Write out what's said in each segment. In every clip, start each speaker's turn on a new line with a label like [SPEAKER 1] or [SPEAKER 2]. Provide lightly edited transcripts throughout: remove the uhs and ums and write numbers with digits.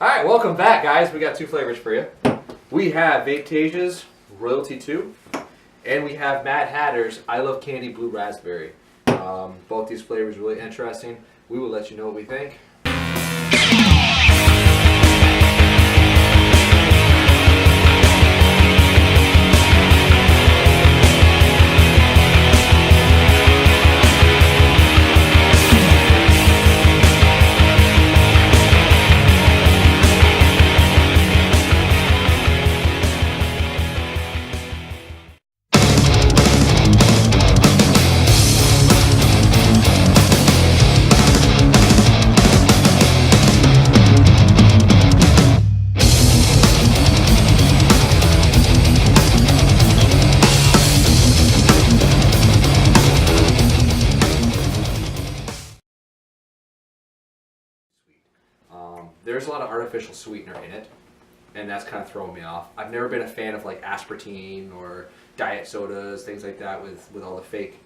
[SPEAKER 1] Alright, welcome back, guys. We got two flavors for you. We have Vapetasia's Royalty 2, and we have Mad Hatter's I Love Candy Blue Raspberry. Both these flavors are really interesting. We will let you know what we think. There's a lot of artificial sweetener in it, and that's kind of throwing me off. I've never been a fan of like aspartame or diet sodas, things like that with all the fake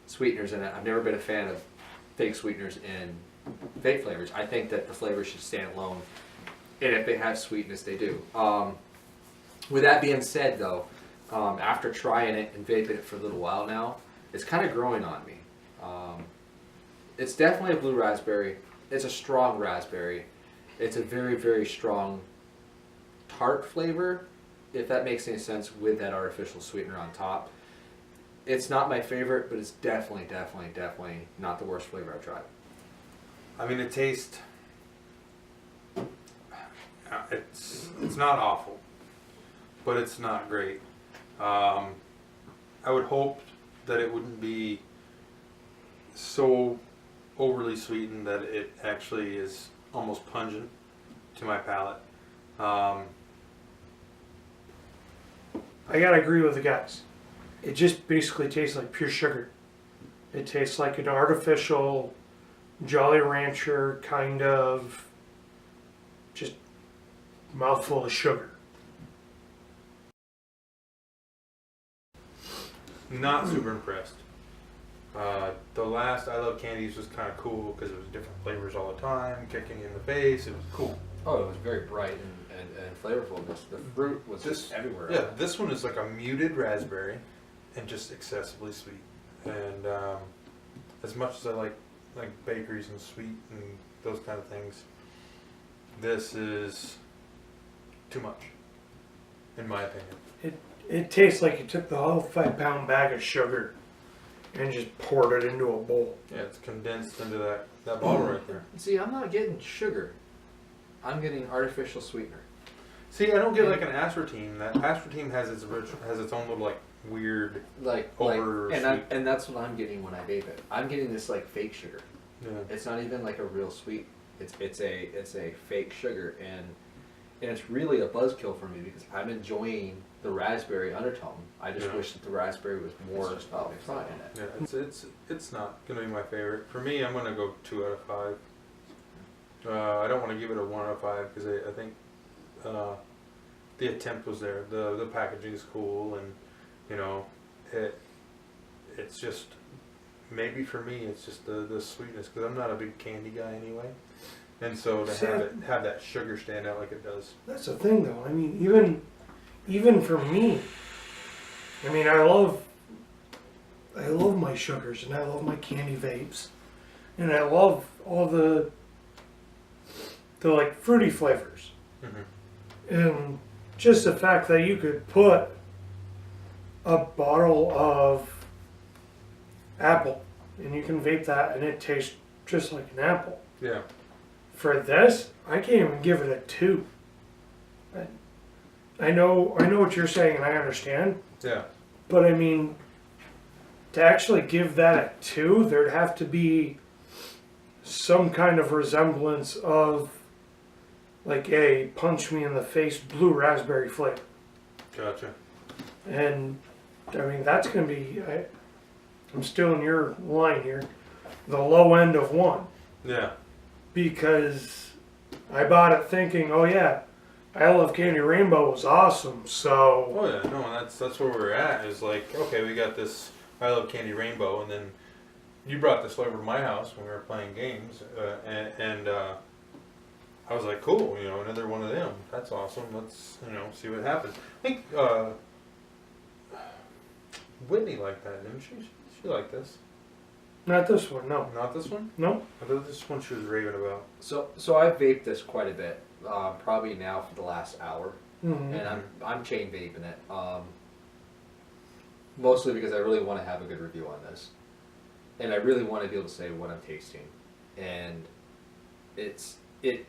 [SPEAKER 1] sweeteners in it. I've never been a fan of fake sweeteners in vape flavors. I think that the flavors should stand alone, and if they have sweetness, they do. With that being said, though, after trying it and vaping it for a little while now, it's kind of growing on me. It's definitely a blue raspberry. It's a strong raspberry. It's a very, very strong tart flavor, if that makes any sense, with that artificial sweetener on top. It's not my favorite, but it's definitely not the worst flavor I've tried.
[SPEAKER 2] I mean, it tastes... It's not awful, but it's not great. I would hope that it wouldn't be so overly sweetened that it actually is almost pungent to my palate.
[SPEAKER 3] I gotta agree with the guys. It just basically tastes like pure sugar. It tastes like an artificial Jolly Rancher kind of just mouthful of sugar.
[SPEAKER 2] Not super impressed. The last I Love Candies was kind of cool because it was different flavors all the time, kicking you in the face. It was cool.
[SPEAKER 1] Oh, it was very bright and flavorful. The fruit was just everywhere.
[SPEAKER 2] Yeah, this one is like a muted raspberry and just excessively sweet. And as much as I like bakeries and sweet and those kind of things, this is too much, in my opinion.
[SPEAKER 3] It tastes like you took the whole 5-pound bag of sugar and just poured it into a bowl.
[SPEAKER 2] Yeah, it's condensed into that bottle right there.
[SPEAKER 1] See, I'm not getting sugar. I'm getting artificial sweetener.
[SPEAKER 2] See, I don't get like an aspartame. That aspartame has its own little like weird
[SPEAKER 1] and that's what I'm getting when I vape it. I'm getting this like fake sugar.
[SPEAKER 2] Yeah.
[SPEAKER 1] It's not even like a real sweet. It's a fake sugar, and it's really a buzzkill for me because I'm enjoying the raspberry undertone. I just wish that the raspberry was more front in it.
[SPEAKER 2] Yeah, it's not gonna be my favorite. For me, I'm gonna go 2 out of 5. I don't want to give it a 1 out of 5 because I think the attempt was there. The packaging is cool, and you know it's just maybe for me it's just the sweetness because I'm not a big candy guy anyway, and so to have that sugar stand out like it does.
[SPEAKER 3] That's the thing, though. I mean, even for me, I mean, I love my sugars and I love my candy vapes, and I love all the like fruity flavors. Mm-hmm. And just the fact that you could put a bottle of apple and you can vape that and it tastes just like an apple.
[SPEAKER 2] Yeah.
[SPEAKER 3] For this, I can't even give it a 2. I know what you're saying and I understand.
[SPEAKER 2] Yeah.
[SPEAKER 3] But I mean, to actually give that a 2, there'd have to be some kind of resemblance of like a punch me in the face blue raspberry flavor.
[SPEAKER 2] Gotcha.
[SPEAKER 3] And I mean, that's going to be, I'm still in your line here, the low end of 1.
[SPEAKER 2] Yeah.
[SPEAKER 3] Because I bought it thinking, oh yeah, I Love Candy Rainbow was awesome, so...
[SPEAKER 2] Oh yeah, no, that's where we're at, is like, okay, we got this I Love Candy Rainbow, and then you brought this flavor to my house when we were playing games, and I was like, cool, you know, another one of them. That's awesome. Let's, you know, see what happens. I think Whitney liked that, didn't she? She liked this.
[SPEAKER 3] Not this one, no.
[SPEAKER 2] Not this one?
[SPEAKER 3] No.
[SPEAKER 2] I thought this one she was raving about.
[SPEAKER 1] So I've vaped this quite a bit, probably now for the last hour,
[SPEAKER 3] Mm-hmm.
[SPEAKER 1] and I'm chain vaping it, mostly because I really want to have a good review on this, and I really want to be able to say what I'm tasting, and it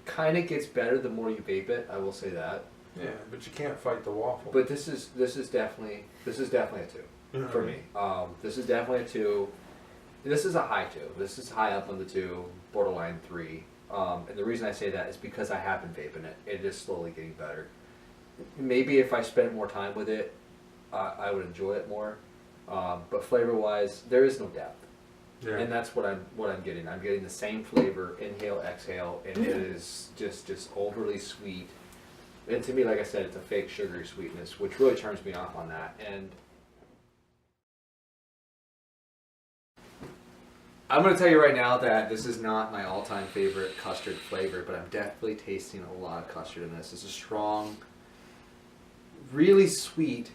[SPEAKER 1] kind of gets better the more you vape it. I will say that.
[SPEAKER 2] Yeah, but you can't fight the waffle.
[SPEAKER 1] But this is definitely a 2 for me. This is definitely a 2. This is a high 2. This is high up on the 2, borderline 3. And the reason I say that is because I have been vaping it. It is slowly getting better. Maybe if I spent more time with it, I would enjoy it more. But flavor-wise, there is no depth,
[SPEAKER 2] Yeah.
[SPEAKER 1] and that's what I'm getting. I'm getting the same flavor, inhale, exhale, and it is just overly sweet. And to me, like I said, it's a fake sugary sweetness, which really turns me off on that. And I'm going to tell you right now that this is not my all-time favorite custard flavor, but I'm definitely tasting a lot of custard in this. It's a strong, really sweet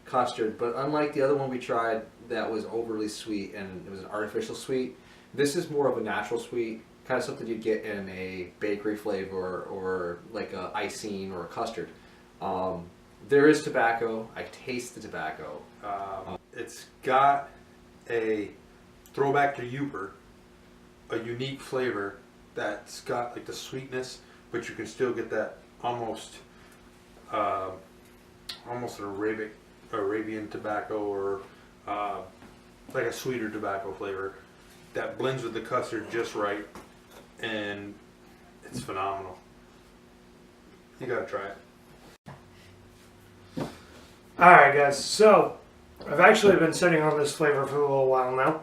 [SPEAKER 1] custard, but unlike the other one we tried that was overly sweet and it was an artificial sweet, this is more of a natural sweet, kind of something you'd get in a bakery flavor or like a icing or a custard. There is tobacco. I taste the tobacco.
[SPEAKER 2] It's got a throwback to Uber, a unique flavor that's got like the sweetness, but you can still get that almost an Arabian tobacco or like a sweeter tobacco flavor that blends with the custard just right, and it's phenomenal. You gotta try it.
[SPEAKER 3] Alright guys, so I've actually been sitting on this flavor for a little while now.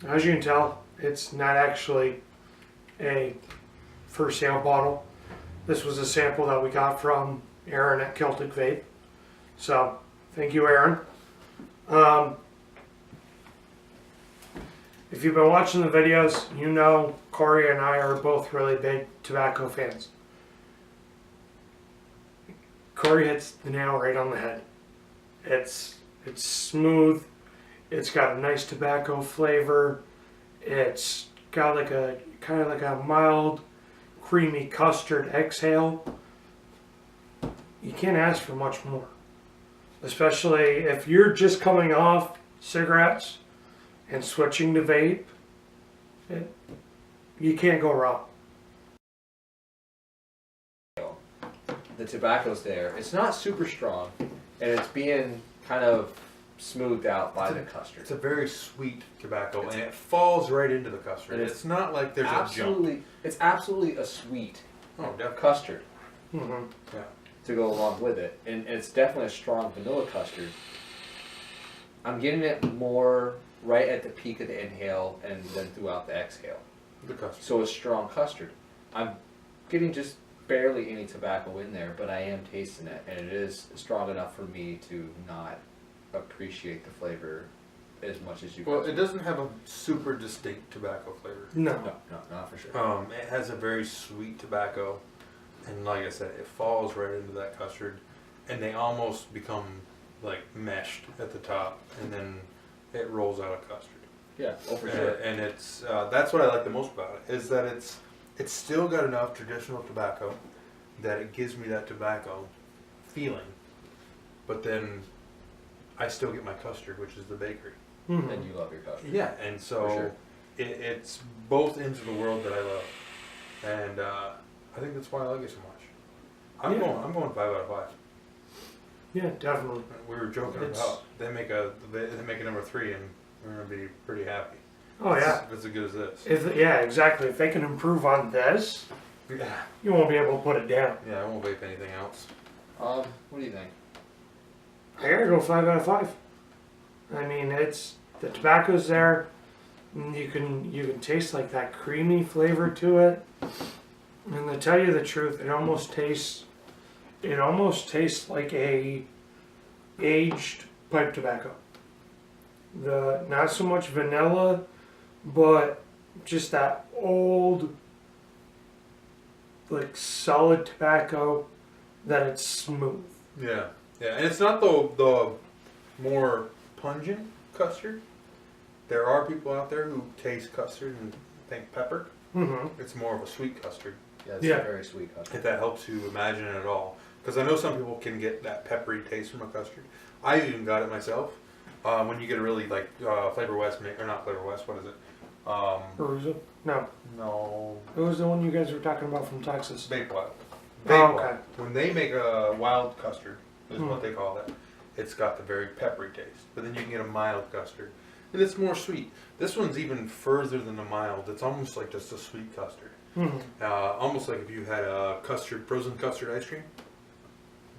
[SPEAKER 3] As you can tell, it's not actually a for sale bottle. This was a sample that we got from Aaron at Celtic Vape. So, thank you, Aaron. If you've been watching the videos, you know Corey and I are both really big tobacco fans. Corey hits the nail right on the head. It's smooth. It's got a nice tobacco flavor. It's got like a kind of like a mild, creamy custard exhale. You can't ask for much more. Especially if you're just coming off cigarettes and switching to vape, you can't go wrong.
[SPEAKER 1] The tobacco's there. It's not super strong, and it's being kind of smoothed out by the custard.
[SPEAKER 2] It's a very sweet tobacco, and it falls right into the custard. It's not like there's a jump.
[SPEAKER 1] It's absolutely a sweet custard
[SPEAKER 3] Mm-hmm.
[SPEAKER 2] Yeah.
[SPEAKER 1] to go along with it, and it's definitely a strong vanilla custard. I'm getting it more right at the peak of the inhale and then throughout the exhale.
[SPEAKER 2] The custard.
[SPEAKER 1] So a strong custard. I'm getting just barely any tobacco in there, but I am tasting it, and it is strong enough for me to not appreciate the flavor as much as you
[SPEAKER 2] Well,
[SPEAKER 1] guys
[SPEAKER 2] it doesn't have a super distinct tobacco flavor.
[SPEAKER 3] No.
[SPEAKER 1] No, not for sure.
[SPEAKER 2] It has a very sweet tobacco, and like I said, it falls right into that custard, and they almost become like meshed at the top, and then it rolls out of custard.
[SPEAKER 1] Yeah, for sure.
[SPEAKER 2] And it's that's what I like the most about it, is that it's still got enough traditional tobacco that it gives me that tobacco feeling, but then I still get my custard, which is the bakery.
[SPEAKER 3] Mm-hmm.
[SPEAKER 1] And you love your custard.
[SPEAKER 2] Yeah, and so
[SPEAKER 1] For sure.
[SPEAKER 2] it's both ends of the world that I love, and I think that's why I like it so much. I'm going 5 out of 5.
[SPEAKER 3] Yeah, definitely.
[SPEAKER 2] We were joking about they make a number 3, and we're gonna be pretty happy.
[SPEAKER 3] Oh yeah.
[SPEAKER 2] It's as good as this.
[SPEAKER 3] Yeah, exactly. If they can improve on this,
[SPEAKER 2] Yeah.
[SPEAKER 3] you won't be able to put it down.
[SPEAKER 2] Yeah, I won't vape anything else.
[SPEAKER 1] What do you think?
[SPEAKER 3] I gotta go 5 out of 5. I mean, it's the tobacco's there. And you can taste like that creamy flavor to it. And to tell you the truth, it almost tastes like a aged pipe tobacco. Not so much vanilla, but just that old like solid tobacco that it's smooth.
[SPEAKER 2] Yeah, yeah, and it's not the more pungent custard. There are people out there who taste custard and think pepper.
[SPEAKER 3] Mm-hmm.
[SPEAKER 2] It's more of a sweet custard,
[SPEAKER 1] Yeah, it's
[SPEAKER 3] Yeah.
[SPEAKER 1] a very sweet custard.
[SPEAKER 2] if that helps you imagine it at all. Because I know some people can get that peppery taste from a custard. I even got it myself. When you get a really like Flavor West, or not Flavor West, what is it?
[SPEAKER 3] Perusa? No.
[SPEAKER 2] No,
[SPEAKER 3] It was the one you guys were talking about from Texas.
[SPEAKER 2] Vape Wild.
[SPEAKER 3] Oh,
[SPEAKER 2] Vape
[SPEAKER 3] okay.
[SPEAKER 2] Wild. When they make a wild custard, is
[SPEAKER 3] Hmm.
[SPEAKER 2] what they call it. It's got the very peppery taste, but then you can get a mild custard, and it's more sweet. This one's even further than the mild. It's almost like just a sweet custard.
[SPEAKER 3] Mm-hmm.
[SPEAKER 2] Almost like if you had a frozen custard ice cream.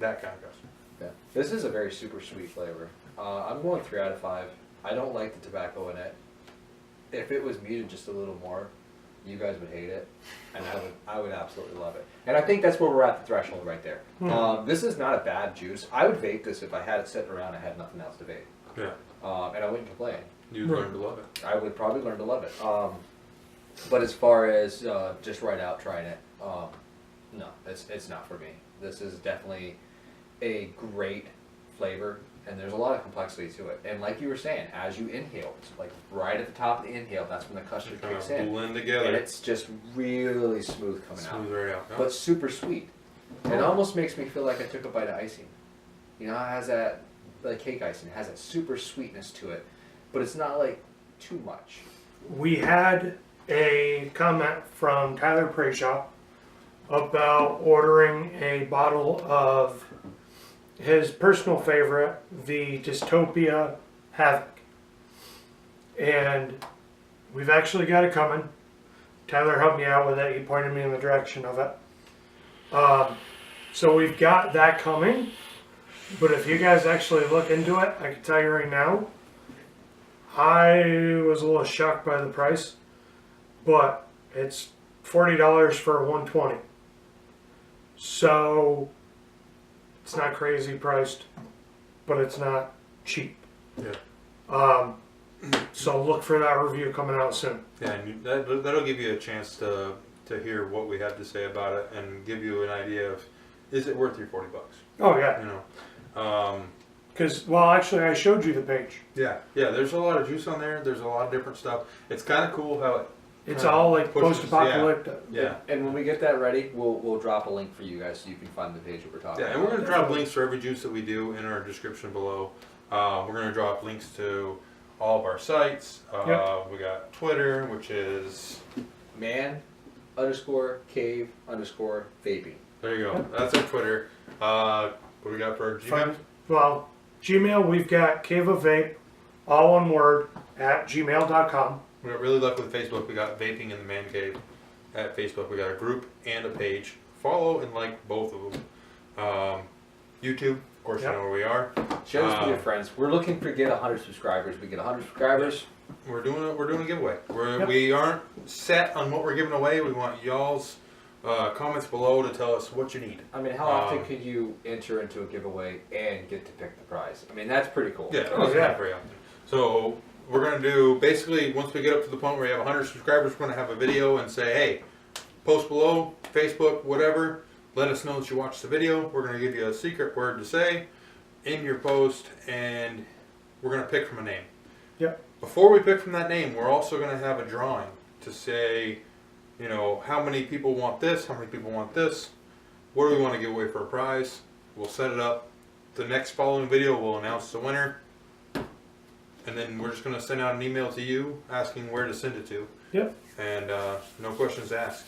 [SPEAKER 2] That kind of custard.
[SPEAKER 1] Yeah. This is a very super sweet flavor. I'm going 3 out of 5. I don't like the tobacco in it. If it was muted just a little more, you guys would hate it, and I would absolutely love it. And I think that's where we're at the threshold right there. This is not a bad juice. I would vape this if I had it sitting around and I had nothing else to vape.
[SPEAKER 2] Yeah.
[SPEAKER 1] And I wouldn't complain.
[SPEAKER 2] You'd
[SPEAKER 3] Right.
[SPEAKER 2] learn to love it.
[SPEAKER 1] I would probably learn to love it. But as far as just right out trying it, no, it's not for me. This is definitely a great flavor, and there's a lot of complexity to it. And like you were saying, as you inhale, it's like right at the top of the inhale, that's when the custard
[SPEAKER 2] Kind
[SPEAKER 1] kicks
[SPEAKER 2] of
[SPEAKER 1] in.
[SPEAKER 2] blend
[SPEAKER 1] And
[SPEAKER 2] together.
[SPEAKER 1] it's just really smooth coming out,
[SPEAKER 2] Smooth right out. Yeah.
[SPEAKER 1] but super sweet. It almost makes me feel like I took a bite of icing. You know, it has that, like cake icing, it has that super sweetness to it, but it's not like too much.
[SPEAKER 3] We had a comment from Tyler Prayshaw about ordering a bottle of his personal favorite, the Dystopia Havoc. And we've actually got it coming. Tyler helped me out with it. He pointed me in the direction of it. So we've got that coming. But if you guys actually look into it, I can tell you right now, I was a little shocked by the price. But it's $40 for a 120. So it's not crazy priced, but it's not cheap.
[SPEAKER 2] Yeah.
[SPEAKER 3] So look for that review coming out soon.
[SPEAKER 2] Yeah, and that'll give you a chance to hear what we have to say about it and give you an idea of, is it worth your $40?
[SPEAKER 3] Oh yeah,
[SPEAKER 2] You know.
[SPEAKER 3] because well, actually, I showed you the page.
[SPEAKER 2] Yeah. There's a lot of juice on there. There's a lot of different stuff. It's kind of cool how it.
[SPEAKER 3] It's
[SPEAKER 2] kinda
[SPEAKER 3] all like
[SPEAKER 2] pushes-
[SPEAKER 3] post-apocalyptic.
[SPEAKER 2] Yeah.
[SPEAKER 1] And when we get that ready, we'll drop a link for you guys so you can find the page that we're talking
[SPEAKER 2] Yeah,
[SPEAKER 1] about.
[SPEAKER 2] and we're going to drop links for every juice that we do in our description below. We're going to drop links to all of our sites.
[SPEAKER 3] Yep.
[SPEAKER 2] We got Twitter, which is,
[SPEAKER 1] man_cave_vaping.
[SPEAKER 2] there you go. That's our Twitter. What do we got for our Gmail?
[SPEAKER 3] Well, Gmail, we've got caveofvape, all one word, at gmail.com.
[SPEAKER 2] We got really lucky with Facebook. We got Vaping in the Man Cave at Facebook. We got a group and a page. Follow and like both of them. YouTube, of course,
[SPEAKER 3] Yep.
[SPEAKER 2] you know where we are.
[SPEAKER 1] Share this with your friends. We're looking to get 100 subscribers. We get 100 subscribers.
[SPEAKER 2] We're doing a giveaway.
[SPEAKER 3] Yep.
[SPEAKER 2] We aren't set on what we're giving away. We want y'all's comments below to tell us what you need.
[SPEAKER 1] I mean, how often could you enter into a giveaway and get to pick the prize? I mean, that's pretty cool.
[SPEAKER 2] Yeah,
[SPEAKER 3] Oh,
[SPEAKER 2] that's
[SPEAKER 3] yeah.
[SPEAKER 2] not very often. So we're gonna do basically once we get up to the point where we have 100 subscribers, we're gonna have a video and say, hey, post below, Facebook, whatever. Let us know that you watched the video. We're gonna give you a secret word to say in your post, and we're gonna pick from a name.
[SPEAKER 3] Yep.
[SPEAKER 2] Before we pick from that name, we're also gonna have a drawing to say, you know, how many people want this, how many people want this, what do we want to give away for a prize. We'll set it up. The next following video will announce the winner. And then we're just going to send out an email to you asking where to send it to.
[SPEAKER 3] Yep.
[SPEAKER 2] And no questions asked.